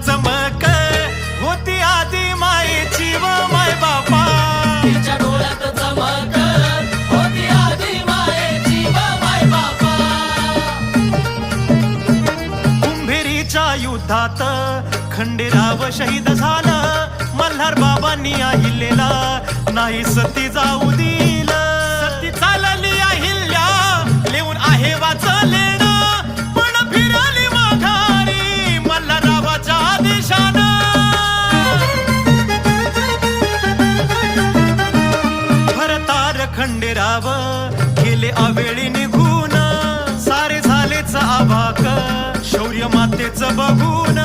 चमक होती आधी मायेची व माय बापा. तिच्या डोळ्यात चमक होती आधी मायेची व माय बापा. कुंभेरीच्या युद्धात खंडेराव शहीद झालं. मल्हार बाबांनी अहिल्याला नाही सती जाऊ दिलं. सती चालली अहिल्या लिहून आहे वाचलेलं. पण फिरली माघारी मल्हाररावाच्या आदेशानं. भरतार खंडेराव गेले अवेळी निघून. सारे झालेच अभाक शौर्य मातेच बघून.